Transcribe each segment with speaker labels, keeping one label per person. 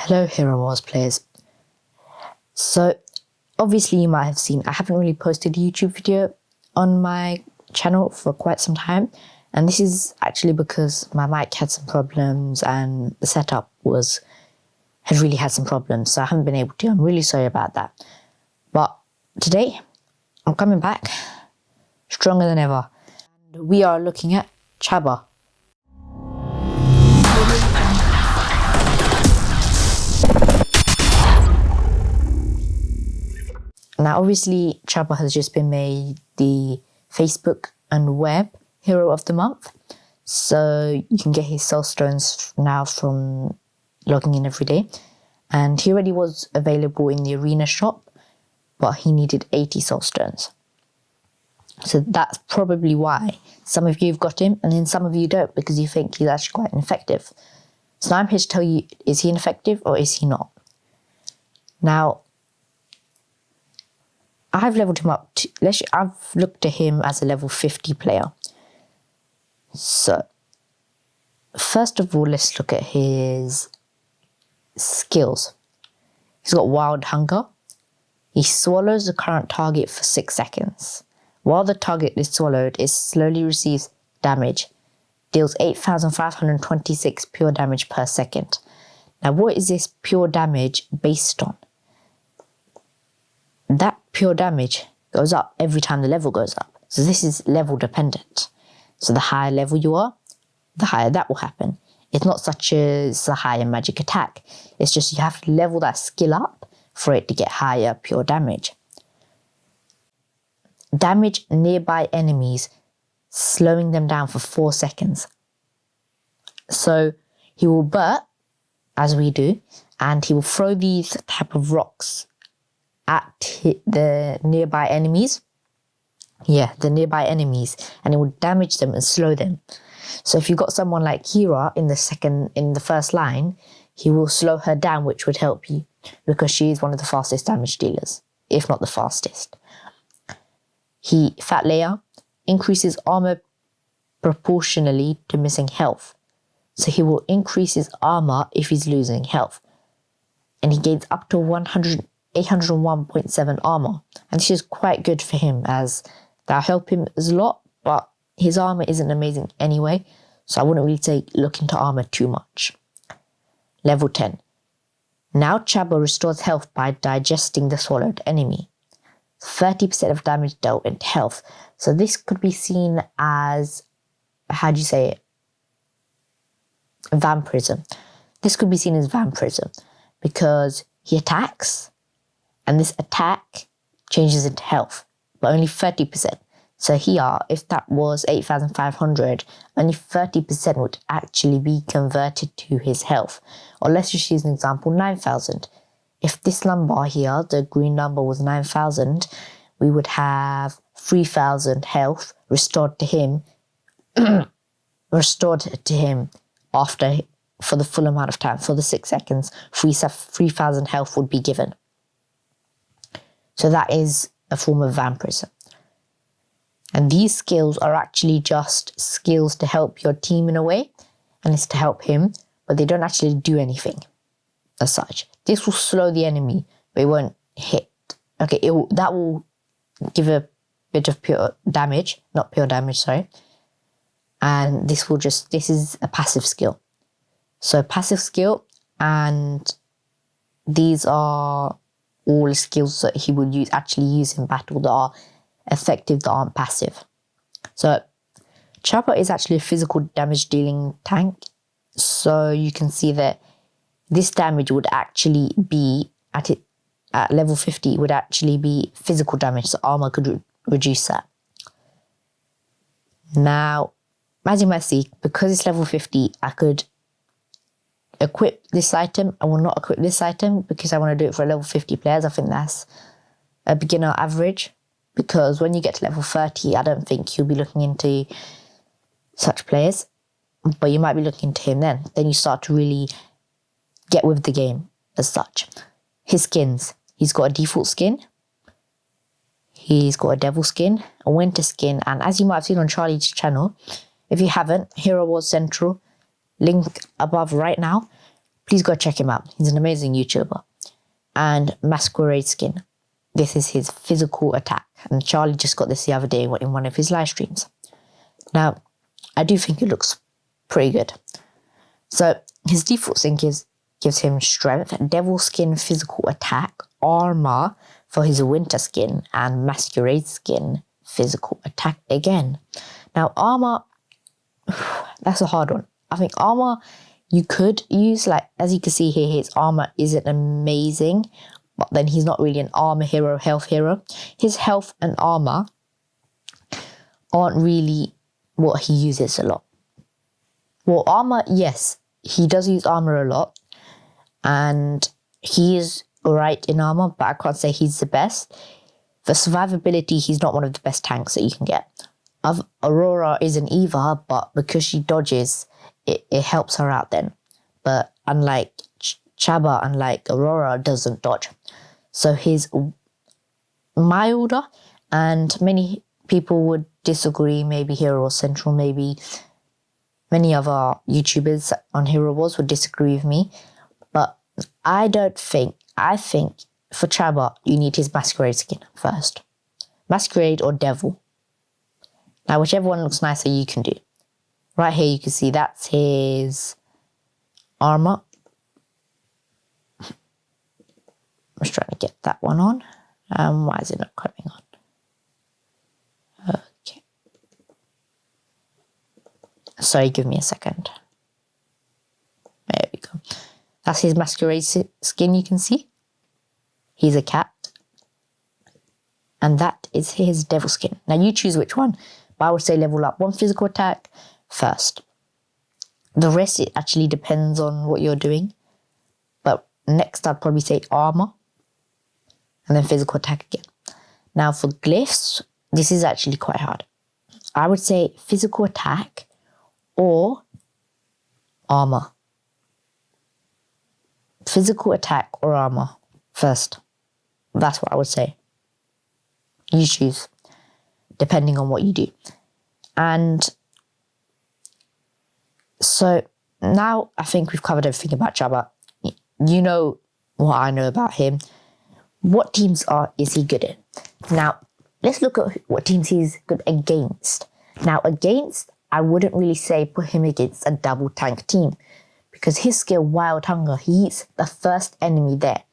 Speaker 1: Hello Hero Wars players. So obviously you might have seen I haven't really posted a YouTube video on my channel for quite some time, and this is actually because my mic had some problems and the setup had really had some problems, so I haven't been able to. I'm really sorry about that. But today I'm coming back stronger than ever. And we are looking at Chabba. Now, obviously, Chabba has just been made the Facebook and Web Hero of the Month. So you can get his soul stones now from logging in every day. And he already was available in the arena shop, but he needed 80 soul stones. So that's probably why some of you have got him and then some of you don't, because you think he's actually quite ineffective. So now I'm here to tell you, is he ineffective or is he not? Now, I've leveled him up to, I've looked at him as a level 50 player. So, first of all, let's look at his skills. He's got Wild Hunger. He swallows the current target for 6 seconds. While the target is swallowed, it slowly receives damage. Deals 8,526 pure damage per second. Now, what is this pure damage based on? That pure damage goes up every time the level goes up. So this is level dependent. So the higher level you are, the higher that will happen. It's not such as a higher magic attack. It's just you have to level that skill up for it to get higher pure damage. Damage nearby enemies, slowing them down for 4 seconds. So he will burst, as we do, and he will throw these type of rocks at the nearby enemies. The nearby enemies, and it will damage them and slow them. So if you've got someone like Kira in the first line, he will slow her down, which would help you because she is one of the fastest damage dealers, if not the fastest. Fat Layer increases armor proportionally to missing health. So he will increase his armor if he's losing health. And he gains up to 801.7 armor. And this is quite good for him, as that'll help him a lot, but his armor isn't amazing anyway, so I wouldn't really look into armor too much. Level 10. Now Chabba restores health by digesting the swallowed enemy. 30% of damage dealt into health. So this could be seen as, vampirism. This could be seen as vampirism because he attacks, and this attack changes into health, but only 30%. So here, if that was 8,500, only 30% would actually be converted to his health. Or let's just use an example, 9,000. If this number here, the green number, was 9,000, we would have 3,000 health restored to him, after, for the full amount of time, for the 6 seconds, 3,000 health would be given. So that is a form of vampirism. And these skills are actually just skills to help your team in a way, and it's to help him, but they don't actually do anything as such. This will slow the enemy, but it won't hit. Okay, that will give a bit of and this is a passive skill. So passive skill, and these are all skills that he would actually use in battle that are effective, that aren't passive. So Chabba is actually a physical damage dealing tank. So you can see that this damage would actually be at level 50 would actually be physical damage, so armor could reduce that. Now, as you might see, because it's level 50, I could equip this item. I will not equip this item because I want to do it for level 50 players. I think that's a beginner average, because when you get to level 30, I don't think you'll be looking into such players, but you might be looking into him then. Then you start to really get with the game as such. His skins. He's got a default skin. He's got a devil skin, a winter skin, and as you might have seen on Charlie's channel, if you haven't, Hero Wars Central, link above right now, please go check him out. He's an amazing YouTuber. And Masquerade Skin. This is his physical attack. And Charlie just got this the other day in one of his live streams. Now, I do think it looks pretty good. So his default skin gives him strength, devil skin physical attack, armor for his winter skin, and masquerade skin physical attack again. Now armor, that's a hard one. I think armor you could use, like as you can see here, his armor isn't amazing, but then he's not really an armor hero, health hero. His health and armor aren't really what he uses a lot. Well, armor, yes, he does use armor a lot, and he is alright in armor, but I can't say he's the best. For survivability, he's not one of the best tanks that you can get. Aurora isn't either, but because she dodges, it helps her out then. But unlike Chabba, unlike Aurora, doesn't dodge. So he's milder, and many people would disagree, maybe Hero Central, maybe many other YouTubers on Hero Wars would disagree with me. But I think for Chabba, you need his Masquerade skin first. Masquerade or Devil. Now, whichever one looks nicer, you can do. Right here, you can see that's his armor. I'm just trying to get that one on. Why is it not coming on? Okay. Sorry, give me a second. There we go. That's his Masquerade skin, you can see. He's a cat. And that is his Devil skin. Now, you choose which one. But I would say level up one physical attack first. The rest, it actually depends on what you're doing. But next, I'd probably say armor. And then physical attack again. Now, for Glyphs, this is actually quite hard. I would say physical attack or armor. Physical attack or armor first. That's what I would say. You choose, depending on what you do. And so now I think we've covered everything about Chabba. You know what I know about him. What teams is he good in? Now, let's look at what teams he's good against. Now, against, I wouldn't really say put him against a double tank team, because his skill, Wild Hunger, he eats the first enemy there.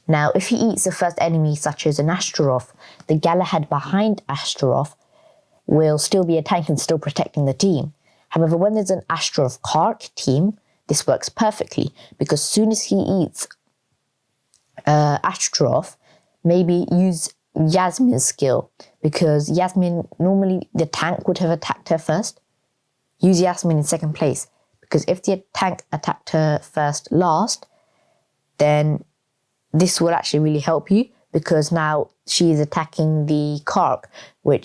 Speaker 1: Now, if he eats the first enemy, such as an Astaroth, the Galahad behind Astaroth will still be a tank and still protecting the team. However, when there's an Astaroth Kark team, this works perfectly, because as soon as he eats Astaroth, maybe use Yasmin's skill, because Yasmin, normally the tank would have attacked her first. Use Yasmin in second place, because if the tank attacked her first last, then this will actually really help you, because now she is attacking the Kark,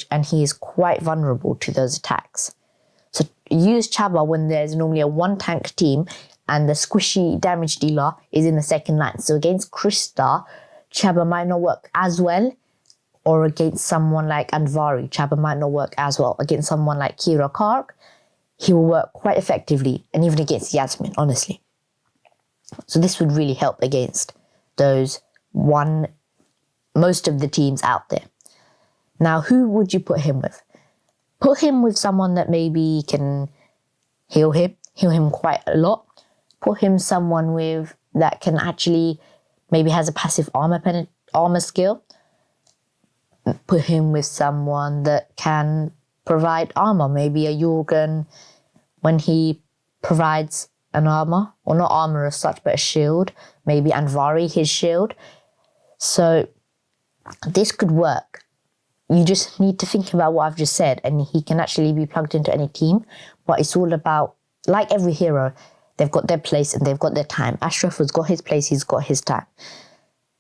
Speaker 1: and he is quite vulnerable to those attacks. So use Chabba when there's normally a one tank team and the squishy damage dealer is in the second line. So against Krista, Chabba might not work as well, or against someone like Andvari, Chabba might not work as well. Against someone like Kira Kark, he will work quite effectively, and even against Yasmin, honestly. So this would really help against most of the teams out there. Now, who would you put him with? Put him with someone that maybe can heal him quite a lot. Put him someone that can actually maybe has a passive armor skill. Put him with someone that can provide armor, maybe a Jorgen when he provides an armor, or not armor as such, but a shield. Maybe Andvari, his shield. So this could work. You just need to think about what I've just said, and he can actually be plugged into any team. But it's all about, like every hero, they've got their place and they've got their time. Ashraf has got his place, he's got his time.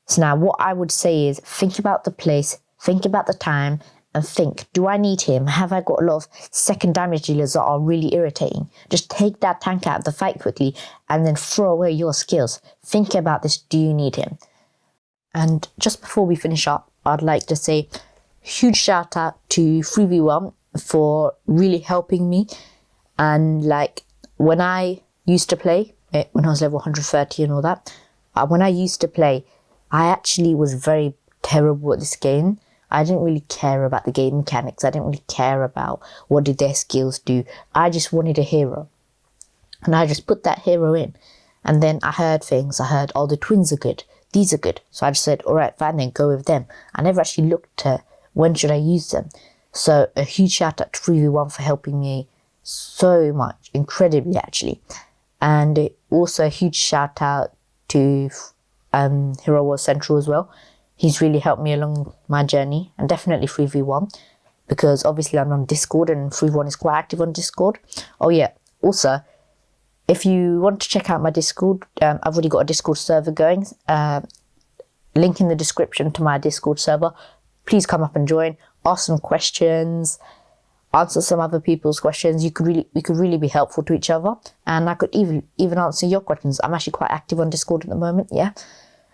Speaker 1: So now what I would say is think about the place, think about the time, and think, do I need him? Have I got a lot of second damage dealers that are really irritating? Just take that tank out of the fight quickly and then throw away your skills. Think about this, do you need him? And just before we finish up, I'd like to say huge shout out to 3v1 for really helping me. And like when I used to play, when I was level 130 and all that. When I used to play, I actually was very terrible at this game. I didn't really care about the game mechanics. I didn't really care about what did their skills do. I just wanted a hero. And I just put that hero in. And then I heard things. I heard, oh, the twins are good. These are good. So I just said, all right, fine, then go with them. I never actually looked at when should I use them. So a huge shout out to 3v1 for helping me so much, incredibly actually. And also a huge shout out to Hero Wars Central as well. He's really helped me along my journey, and definitely 3v1, because obviously I'm on Discord and 3v1 is quite active on Discord. Oh yeah, also, if you want to check out my Discord, I've already got a Discord server going. Link in the description to my Discord server. Please come up and join, ask some questions, answer some other people's questions. We could really be helpful to each other, and I could even answer your questions. I'm actually quite active on Discord at the moment, yeah.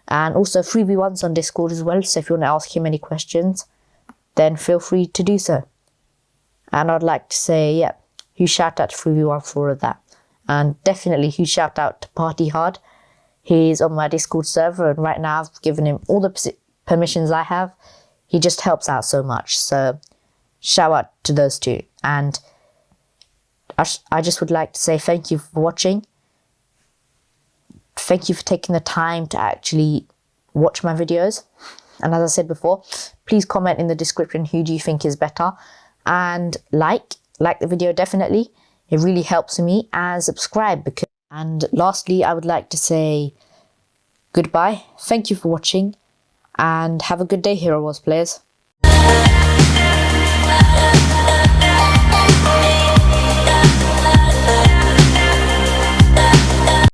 Speaker 1: And also 3v1's on Discord as well, so if you want to ask him any questions, then feel free to do so. And I'd like to say, yeah, huge shout out to 3v1 for all of that. And definitely huge shout out to Party Hard. He's on my Discord server, and right now I've given him all the permissions I have. He just helps out so much, so shout out to those two. And I just would like to say thank you for watching. Thank you for taking the time to actually watch my videos. And as I said before, please comment in the description who do you think is better. And like the video definitely. It really helps me. And subscribe. And lastly, I would like to say goodbye. Thank you for watching. And have a good day, Hero Wars players.